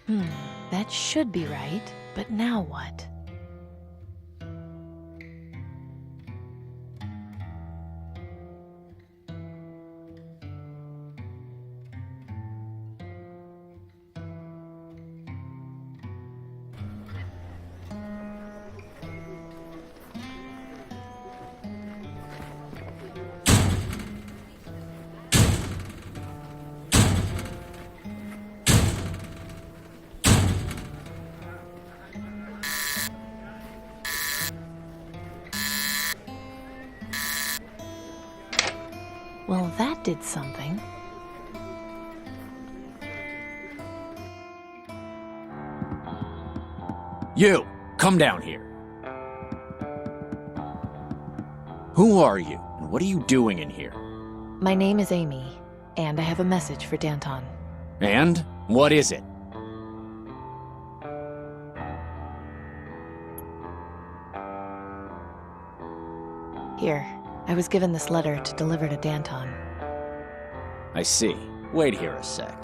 That should be right, but now what? Well, that did something. You! Come down here. Who are you, and what are you doing in here? My name is Amy, and I have a message for Danton. And? What is it? Here, I was given this letter to deliver to Danton. I see. Wait here a sec.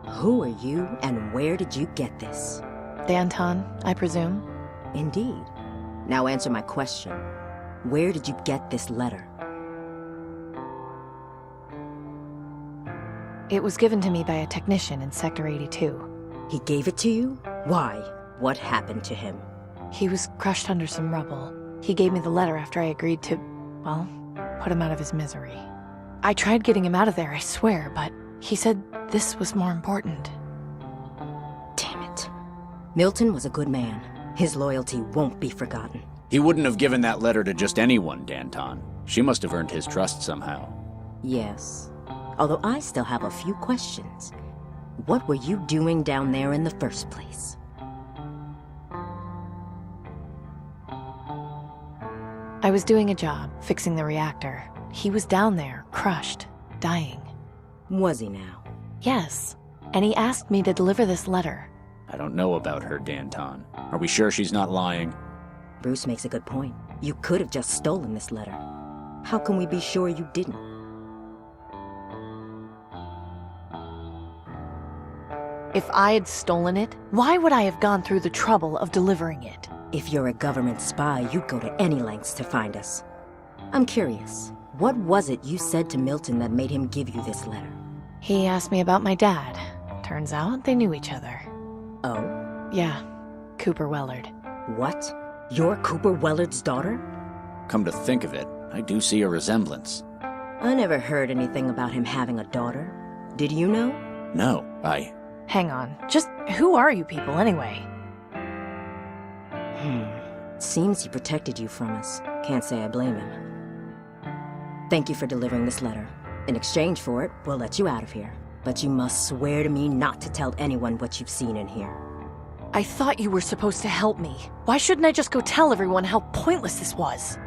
Who are you, and where did you get this? Danton, I presume? Indeed. Now answer my question. Where did you get this letter? It was given to me by a technician in Sector 82. He gave it to you? Why? What happened to him? He was crushed under some rubble. He gave me the letter after I agreed to, well, put him out of his misery. I tried getting him out of there, I swear, but he said this was more important. Damn it. Milton was a good man. His loyalty won't be forgotten. He wouldn't have given that letter to just anyone, Danton. She must have earned his trust somehow. Yes. Although I still have a few questions. What were you doing down there in the first place? I was doing a job, fixing the reactor. He was down there, crushed, dying. Was he now? Yes, and he asked me to deliver this letter. I don't know about her, Danton. Are we sure she's not lying? Bruce makes a good point. You could have just stolen this letter. How can we be sure you didn't? If I had stolen it, why would I have gone through the trouble of delivering it? If you're a government spy, you'd go to any lengths to find us. I'm curious, what was it you said to Milton that made him give you this letter? He asked me about my dad. Turns out they knew each other. Oh? Yeah, Cooper Wellard. What? You're Cooper Wellard's daughter? Come to think of it, I do see a resemblance. I never heard anything about him having a daughter. Did you know? No, Hang on, just who are you people anyway? Seems he protected you from us. Can't say I blame him. Thank you for delivering this letter. In exchange for it, we'll let you out of here. But you must swear to me not to tell anyone what you've seen in here. I thought you were supposed to help me. Why shouldn't I just go tell everyone how pointless this was?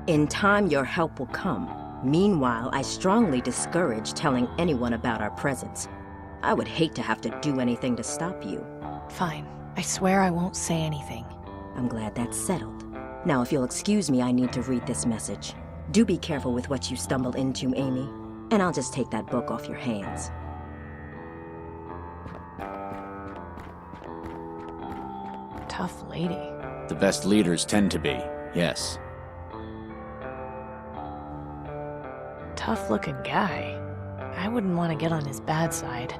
In time, your help will come. Meanwhile, I strongly discourage telling anyone about our presence. I would hate to have to do anything to stop you. Fine. I swear I won't say anything. I'm glad that's settled. Now, if you'll excuse me, I need to read this message. Do be careful with what you stumble into, Amy. And I'll just take that book off your hands. Tough lady. the best leaders tend to be, yes. Tough-looking guy. I wouldn't want to get on his bad side.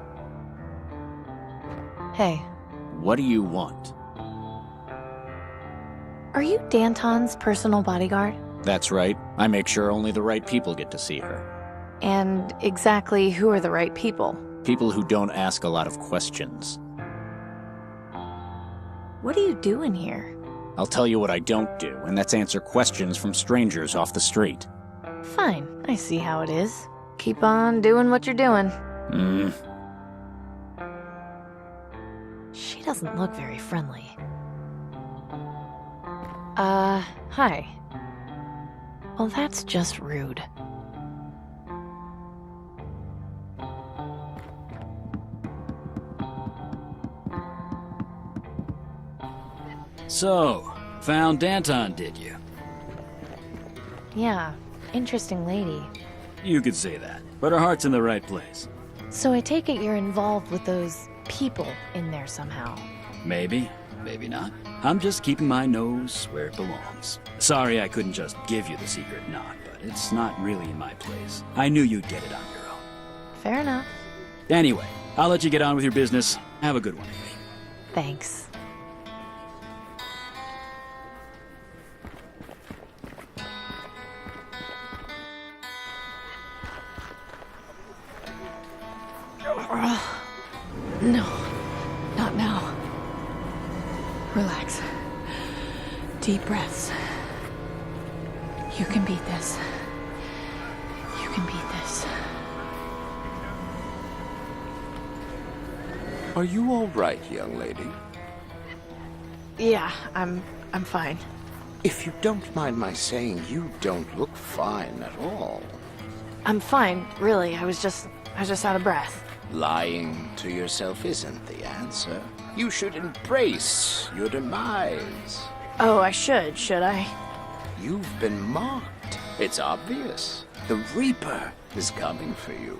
Hey. What do you want? Are you Danton's personal bodyguard? That's right. I make sure only the right people get to see her. And exactly who are the right people? People who don't ask a lot of questions. What are you doing here? I'll tell you what I don't do, and that's answer questions from strangers off the street. Fine, I see how it is. Keep on doing what you're doing. She doesn't look very friendly. Hi. Well, that's just rude. So, found Danton, did you? Yeah, interesting lady. You could say that, but her heart's in the right place. So I take it you're involved with those people in there somehow. Maybe, maybe not. I'm just keeping my nose where it belongs. Sorry I couldn't just give you the secret knot, but it's not really in my place. I knew you'd get it on your own. Fair enough. Anyway, I'll let you get on with your business. Have a good one, Amy. Thanks. No, not now. Relax. Deep breaths. You can beat this. You can beat this. Are you all right, young lady? Yeah, I'm fine. If you don't mind my saying, you don't look fine at all. I'm fine, really. I was just out of breath. Lying to yourself isn't the answer. You should embrace your demise. Oh, I should I? You've been marked. It's obvious. The Reaper is coming for you.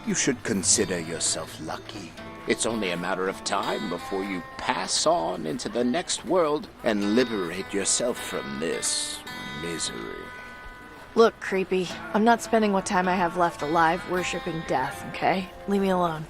You should consider yourself lucky. It's only a matter of time before you pass on into the next world and liberate yourself from this misery. Look, creepy. I'm not spending what time I have left alive worshipping death, okay? Leave me alone.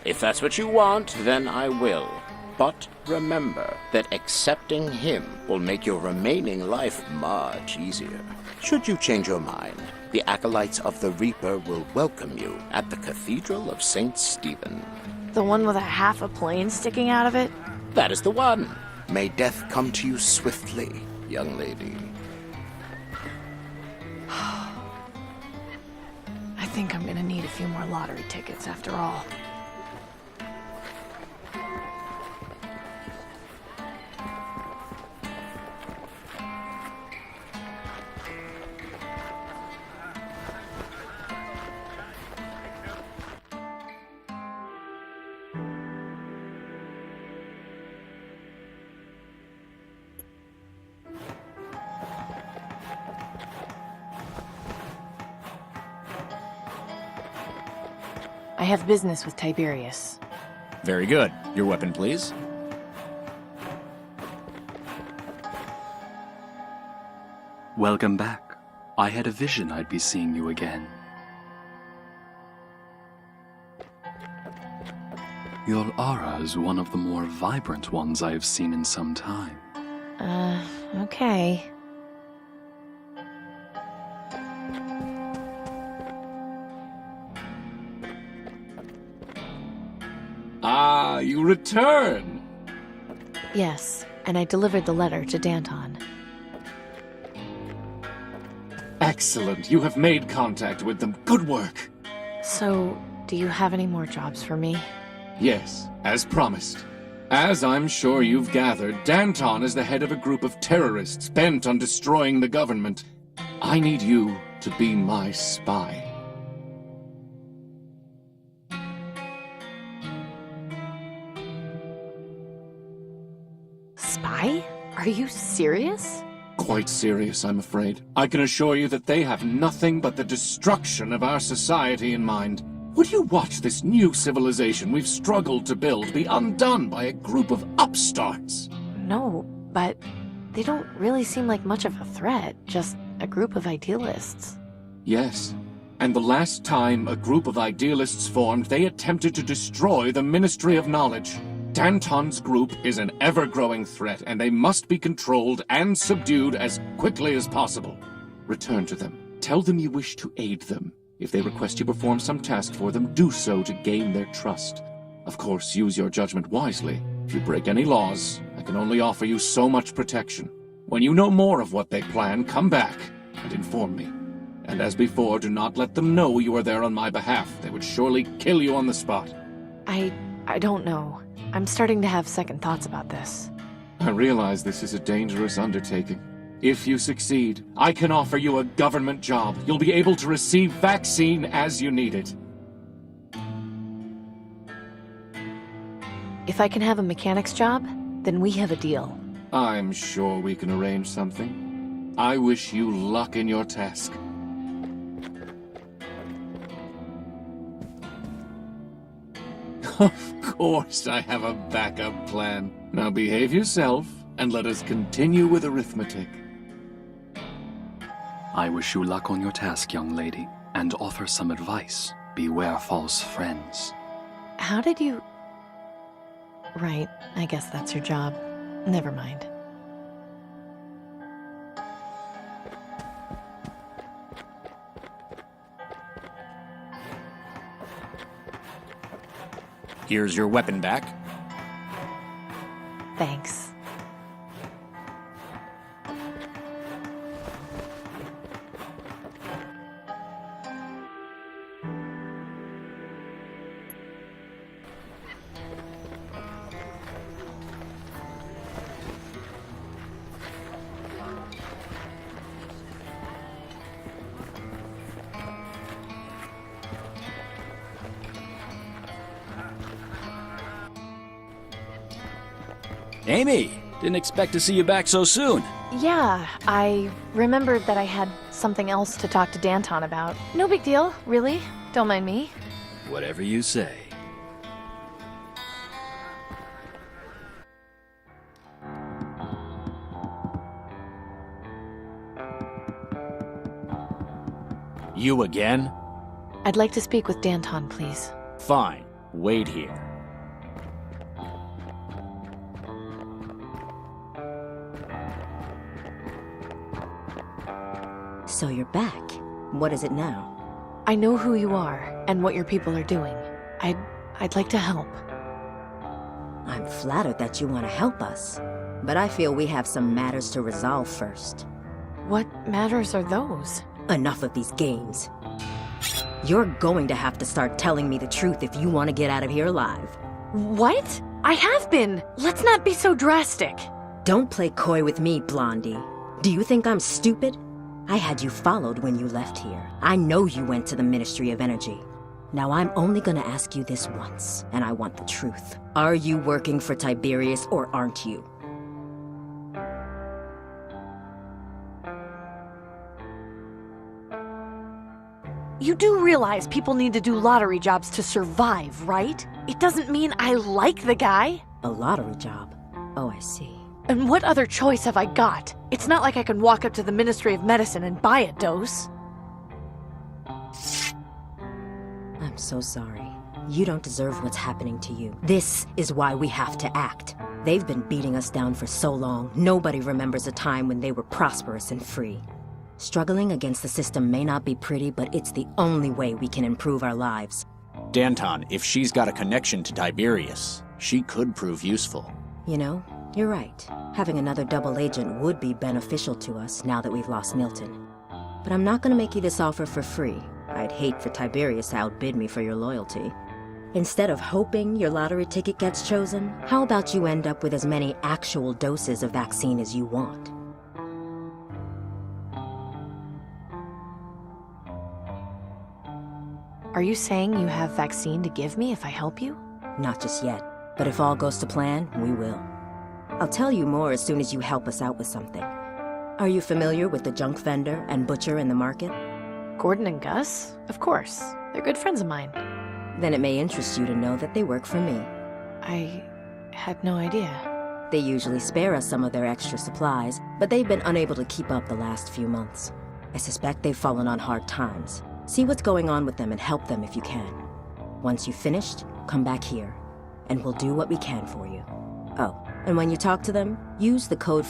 If that's what you want, then I will. But remember that accepting him will make your remaining life much easier. Should you change your mind, the acolytes of the Reaper will welcome you at the Cathedral of St. Stephen. The one with a half a plane sticking out of it? That is the one. May death come to you swiftly, young lady. I think I'm gonna need a few more lottery tickets after all. I have business with Tiberius. Very good. Your weapon, please. Welcome back. I had a vision I'd be seeing you again. Your aura is one of the more vibrant ones I have seen in some time. Okay. Ah, you return! Yes, and I delivered the letter to Danton. Excellent, you have made contact with them. Good work! So, do you have any more jobs for me? Yes, as promised. As I'm sure you've gathered, Danton is the head of a group of terrorists bent on destroying the government. I need you to be my spy. Spy? Are you serious? Quite serious, I'm afraid. I can assure you that they have nothing but the destruction of our society in mind. Would you watch this new civilization we've struggled to build be undone by a group of upstarts? No, but they don't really seem like much of a threat, just a group of idealists. Yes. And the last time a group of idealists formed, they attempted to destroy the Ministry of Knowledge. Danton's group is an ever-growing threat, and they must be controlled and subdued as quickly as possible. Return to them. Tell them you wish to aid them. If they request you perform some task for them, do so to gain their trust. Of course, use your judgment wisely. If you break any laws, I can only offer you so much protection. When you know more of what they plan, come back and inform me. And as before, do not let them know you are there on my behalf. They would surely kill you on the spot. I don't know. I'm starting to have second thoughts about this. I realize this is a dangerous undertaking. If you succeed, I can offer you a government job. You'll be able to receive vaccine as you need it. If I can have a mechanic's job, then we have a deal. I'm sure we can arrange something. I wish you luck in your task. Of course I have a backup plan. Now behave yourself, and let us continue with arithmetic. I wish you luck on your task, young lady, and offer some advice. Beware false friends. How did you... Right, I guess that's your job. Never mind. Here's your weapon back. Thanks. Amy, didn't expect to see you back so soon. Yeah, I remembered that I had something else to talk to Danton about. No big deal, really. Don't mind me. Whatever you say. You again? I'd like to speak with Danton, please. Fine. Wait here. So you're back. What is it now? I know who you are and what your people are doing. I'd like to help. I'm flattered that you want to help us, but I feel we have some matters to resolve first. What matters are those? Enough of these games. You're going to have to start telling me the truth if you want to get out of here alive. What? I have been! Let's not be so drastic. Don't play coy with me, Blondie. Do you think I'm stupid? I had you followed when you left here. I know you went to the Ministry of Energy. Now I'm only gonna ask you this once, and I want the truth. Are you working for Tiberius or aren't you? You do realize people need to do lottery jobs to survive, right? It doesn't mean I like the guy. A lottery job? Oh, I see. And what other choice have I got? It's not like I can walk up to the Ministry of Medicine and buy a dose. I'm so sorry. You don't deserve what's happening to you. This is why we have to act. They've been beating us down for so long, nobody remembers a time when they were prosperous and free. Struggling against the system may not be pretty, but it's the only way we can improve our lives. Danton, if she's got a connection to Tiberius, she could prove useful. You know, you're right. Having another double agent would be beneficial to us now that we've lost Milton. But I'm not gonna make you this offer for free. I'd hate for Tiberius to outbid me for your loyalty. Instead of hoping your lottery ticket gets chosen, how about you end up with as many actual doses of vaccine as you want? Are you saying you have vaccine to give me if I help you? Not just yet, but if all goes to plan, we will. I'll tell you more as soon as you help us out with something. Are you familiar with the junk vendor and butcher in the market? Gordon and Gus? Of course. They're good friends of mine. Then it may interest you to know that they work for me. I had no idea. They usually spare us some of their extra supplies, but they've been unable to keep up the last few months. I suspect they've fallen on hard times. See what's going on with them and help them if you can. Once you've finished, come back here, and we'll do what we can for you. Oh, and when you talk to them, use the code